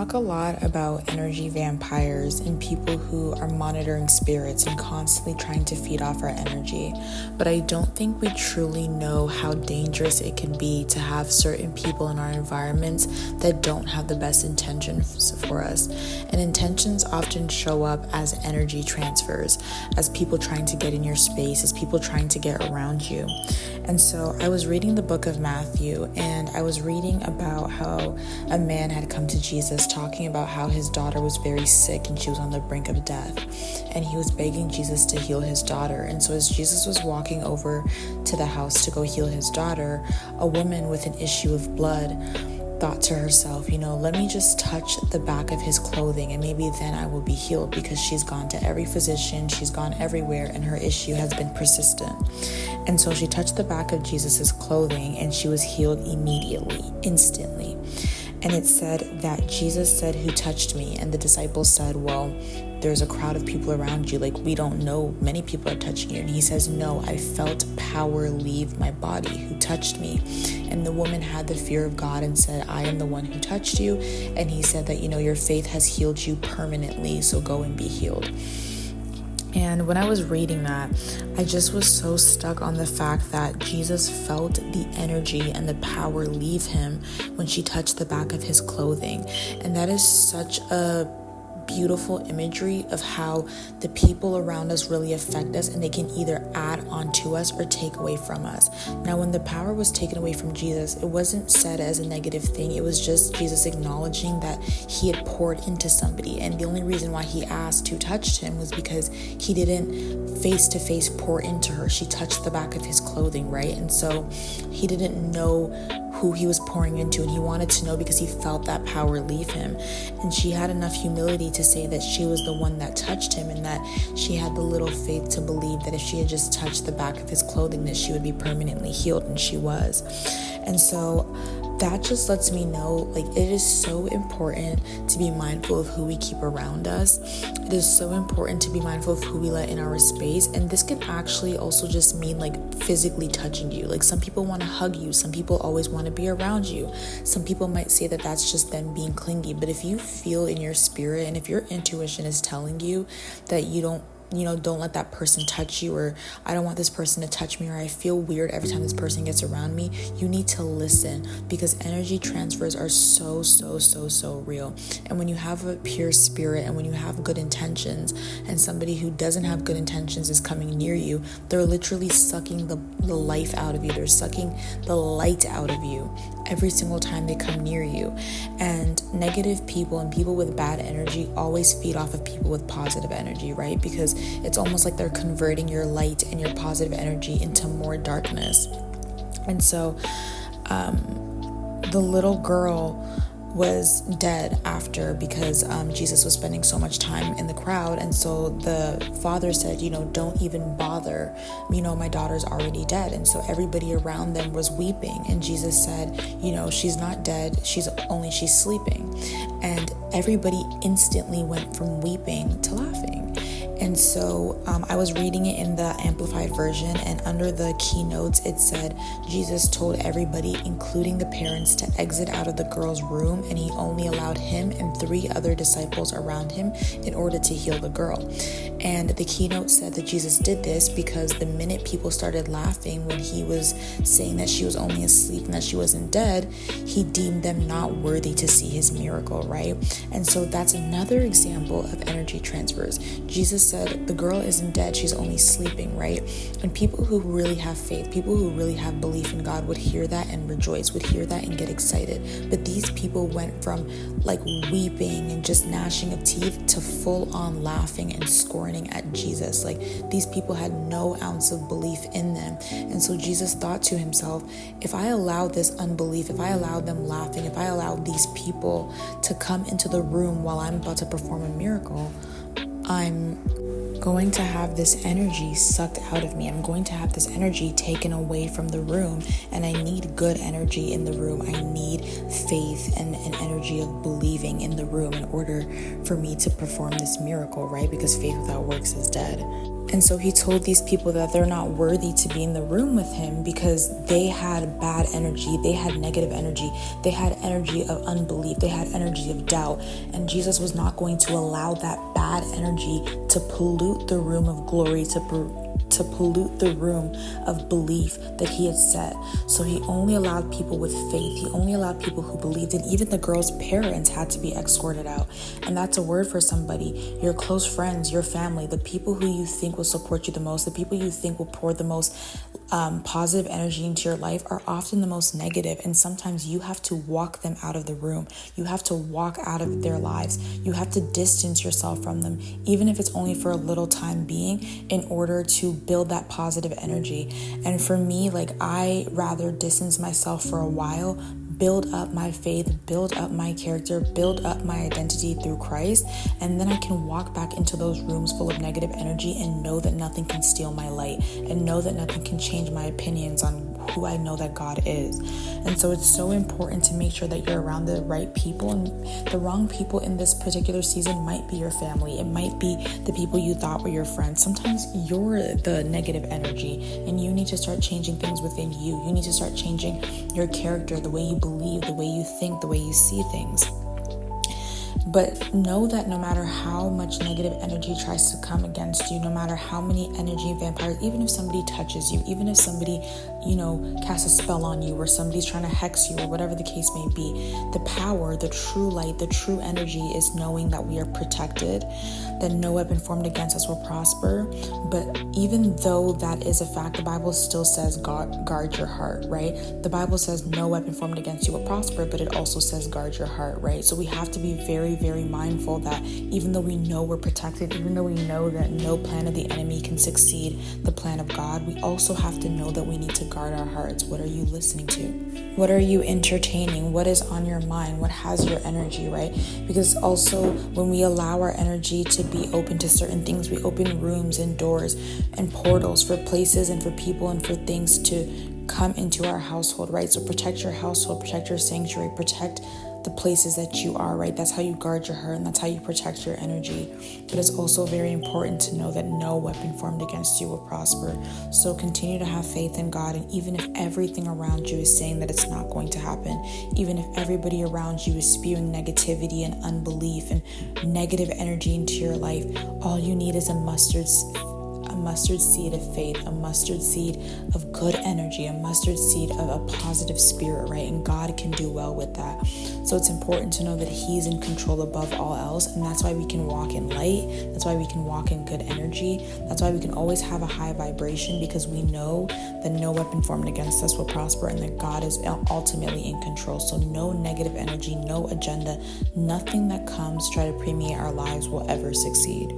talk a lot about energy vampires and people who are monitoring spirits and constantly trying to feed off our energy, but I don't think we truly know how dangerous it can be to have certain people in our environments that don't have the best intentions for us. And intentions often show up as energy transfers, as people trying to get in your space, as people trying to get around you. And so I was reading the book of Matthew, and I was reading about how a man had come to Jesus talking about how his daughter was very sick and she was on the brink of death, and he was begging Jesus to heal his daughter. And so as Jesus was walking over to the house to go heal his daughter, a woman with an issue of blood thought to herself, let me just touch the back of his clothing and maybe then I will be healed, because she's gone to every physician, she's gone everywhere, and her issue has been persistent. And so she touched the back of Jesus's clothing and she was healed immediately, instantly. And it said that Jesus said, "Who touched me?" And the disciples said, "Well, there's a crowd of people around you. We don't know. Many people are touching you." And he says, "No, I felt power leave my body. Who touched me?" And the woman had the fear of God and said, "I am the one who touched you." And he said that, your faith has healed you permanently, so go and be healed. And when I was reading that, I just was so stuck on the fact that Jesus felt the energy and the power leave him when she touched the back of his clothing. And that is such a beautiful imagery of how the people around us really affect us, and they can either add on to us or take away from us. Now, when the power was taken away from Jesus, it wasn't said as a negative thing. It was just Jesus acknowledging that he had poured into somebody, and the only reason why he asked who touched him was because he didn't face to face pour into her. She touched the back of his clothing, right? And so he didn't know who he was pouring into, and he wanted to know because he felt that power leave him. And she had enough humility to say that she was the one that touched him, and that she had the little faith to believe that if she had just touched the back of his clothing, that she would be permanently healed, and she was. And so that just lets me know, it is so important to be mindful of who we keep around us. It is so important to be mindful of who we let in our space. And this can actually also just mean physically touching you. Some people want to hug you. Some people always want to be around you. Some people might say that that's just them being clingy. But if you feel in your spirit, and if your intuition is telling you that you don't let that person touch you, or I don't want this person to touch me, or I feel weird every time this person gets around me, you need to listen, because energy transfers are so, so, so, so real. And when you have a pure spirit, and when you have good intentions, and somebody who doesn't have good intentions is coming near you, they're literally sucking the life out of you. They're sucking the light out of you every single time they come near you. And negative people and people with bad energy always feed off of people with positive energy, right? Because it's almost like they're converting your light and your positive energy into more darkness. And so the little girl was dead after, because Jesus was spending so much time in the crowd. And so the father said, don't even bother, my daughter's already dead. And so everybody around them was weeping, and Jesus said, she's not dead, she's sleeping. And everybody instantly went from weeping to laughing. And so I was reading it in the Amplified version, and under the keynotes, it said, Jesus told everybody, including the parents, to exit out of the girl's room, and he only allowed him and 3 other disciples around him in order to heal the girl. And the keynote said that Jesus did this because the minute people started laughing when he was saying that she was only asleep and that she wasn't dead, he deemed them not worthy to see his miracle, right? And so that's another example of energy transfers. Jesus said the girl isn't dead, she's only sleeping, right? And people who really have faith, people who really have belief in God would hear that and rejoice, would hear that and get excited. But these people went from weeping and just gnashing of teeth to full on laughing and scorning at Jesus. These people had no ounce of belief in them. And so Jesus thought to himself, if I allow this unbelief, if I allow them laughing, if I allow these people to come into the room while I'm about to perform a miracle, I'm going to have this energy sucked out of me. I'm going to have this energy taken away from the room, and I need good energy in the room. I need faith and an energy of believing in the room in order for me to perform this miracle, right? Because faith without works is dead. And so he told these people that they're not worthy to be in the room with him because they had bad energy, they had negative energy, they had energy of unbelief, they had energy of doubt. And Jesus was not going to allow that bad energy to pollute the room of glory, to pollute the room of belief that he had set. So he only allowed people with faith. He only allowed people who believed. And even the girl's parents had to be escorted out. And that's a word for somebody. Your close friends, your family, the people who you think will support you the most, the people you think will pour the most positive energy into your life are often the most negative. And sometimes you have to walk them out of the room. You have to walk out of their lives. You have to distance yourself from them, even if it's only for a little time being, in order to build that positive energy. And for me, like, I rather distance myself for a while, build up my faith, build up my character, build up my identity through Christ, and then I can walk back into those rooms full of negative energy and know that nothing can steal my light, and know that nothing can change my opinions on who I know that God is. And so it's so important to make sure that you're around the right people, and the wrong people in this particular season might be your family. It might be the people you thought were your friends. Sometimes you're the negative energy, and you need to start changing things within you. You need to start changing your character, the way you believe, the way you think, the way you see things. But know that no matter how much negative energy tries to come against you, no matter how many energy vampires, even if somebody touches you, even if somebody, casts a spell on you, or somebody's trying to hex you, or whatever the case may be, the power, the true light, the true energy is knowing that we are protected, that no weapon formed against us will prosper. But even though that is a fact, the Bible still says guard your heart, right? The Bible says no weapon formed against you will prosper, but it also says guard your heart, right? So we have to be very, very mindful that even though we know we're protected, even though we know that no plan of the enemy can succeed the plan of God, we also have to know that we need to guard our hearts. What are you listening to? What are you entertaining? What is on your mind? What has your energy, right? Because also when we allow our energy to be open to certain things, we open rooms and doors and portals for places and for people and for things to come into our household, right? So protect your household, protect your sanctuary, protect the places that you are, right? That's how you guard your heart, and that's how you protect your energy. But it's also very important to know that no weapon formed against you will prosper. So continue to have faith in God, and even if everything around you is saying that it's not going to happen, even if everybody around you is spewing negativity and unbelief and negative energy into your life, all you need is a mustard seed of faith, a mustard seed of good energy, a mustard seed of a positive spirit, right? And God can do well with that. So it's important to know that He's in control above all else, and that's why we can walk in light. That's why we can walk in good energy. That's why we can always have a high vibration, because we know that no weapon formed against us will prosper, and that God is ultimately in control. So no negative energy, no agenda, nothing that comes try to permeate our lives will ever succeed.